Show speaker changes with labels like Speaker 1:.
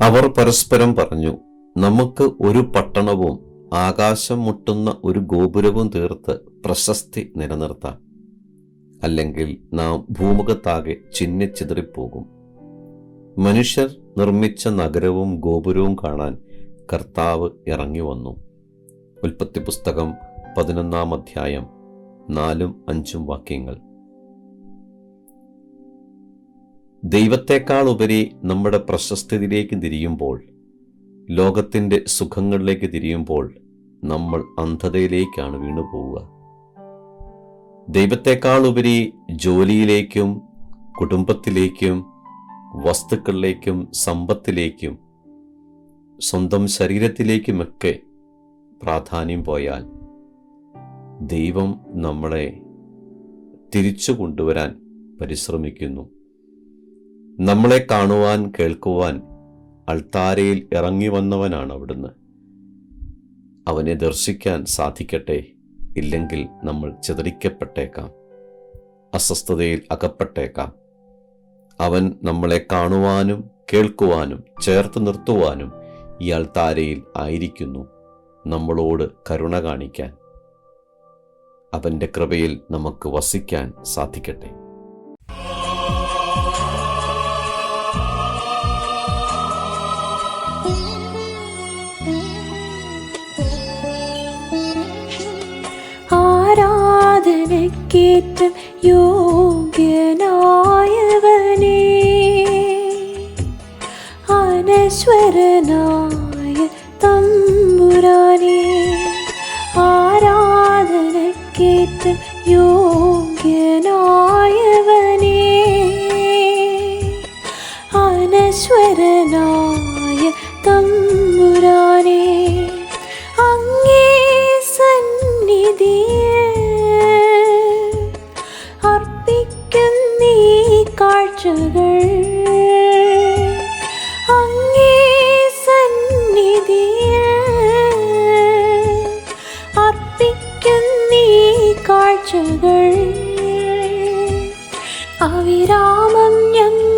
Speaker 1: അവർ പരസ്പരം പറഞ്ഞു, നമുക്ക് ഒരു പട്ടണവും ആകാശം മുട്ടുന്ന ഒരു ഗോപുരവും തീർത്ത് പ്രശസ്തി നിലനിർത്താം. അല്ലെങ്കിൽ നാം ഭൂമുഖത്താകെ ചിന്നിച്ചിതറിപ്പോകും. മനുഷ്യർ നിർമ്മിച്ച നഗരവും ഗോപുരവും കാണാൻ കർത്താവ് ഇറങ്ങി വന്നു. ഉൽപ്പത്തി പുസ്തകം 11-ാം അധ്യായം 4-5 വാക്യങ്ങൾ. ദൈവത്തെക്കാൾ ഉപരി നമ്മുടെ പ്രശസ്തിയിലേക്ക് തിരിയുമ്പോൾ, ലോകത്തിൻ്റെ സുഖങ്ങളിലേക്ക് തിരിയുമ്പോൾ നമ്മൾ അന്ധതയിലേക്കാണ് വീണുപോവുക. ദൈവത്തെക്കാൾ ഉപരി ജോലിയിലേക്കും കുടുംബത്തിലേക്കും വസ്തുക്കളിലേക്കും സമ്പത്തിലേക്കും സ്വന്തം ശരീരത്തിലേക്കുമൊക്കെ പ്രാധാന്യം പോയാൽ ദൈവം നമ്മളെ തിരിച്ചു കൊണ്ടുവരാൻ പരിശ്രമിക്കുന്നു. നമ്മളെ കാണുവാൻ കേൾക്കുവാൻ അൾത്താരയിൽ ഇറങ്ങി വന്നവനാണ് അവിടുന്ന്. അവനെ ദർശിക്കാൻ സാധിക്കട്ടെ. ഇല്ലെങ്കിൽ നമ്മൾ ചിതറിക്കപ്പെട്ടേക്കാം, അസ്വസ്ഥതയിൽ അകപ്പെട്ടേക്കാം. അവൻ നമ്മളെ കാണുവാനും കേൾക്കുവാനും ചേർത്ത് നിർത്തുവാനും ഈ അൾത്താരയിൽ ആയിരിക്കുന്നു, നമ്മളോട് കരുണ കാണിക്കാൻ. അവൻ്റെ കൃപയിൽ നമുക്ക് വസിക്കാൻ സാധിക്കട്ടെ.
Speaker 2: ആരാധനക്കേറ്റം യോഗ്യനായവനേ, അനശ്വരനായ തമ്പുരാനേ, ആരാധനക്കേറ്റം യോഗ്യനായവനേ, അനശ്വരനായ തമ്പുരാനേ, അങ്ങേ സന്നിധിയിൽ അർപ്പിക്കുന്നീ കാഴ്ചകൾ, അങ്ങേ സന്നിധിയിൽ അർപ്പിക്കുന്നീ കാഴ്ചകൾ, അവിരാമം ഞങ്ങൾ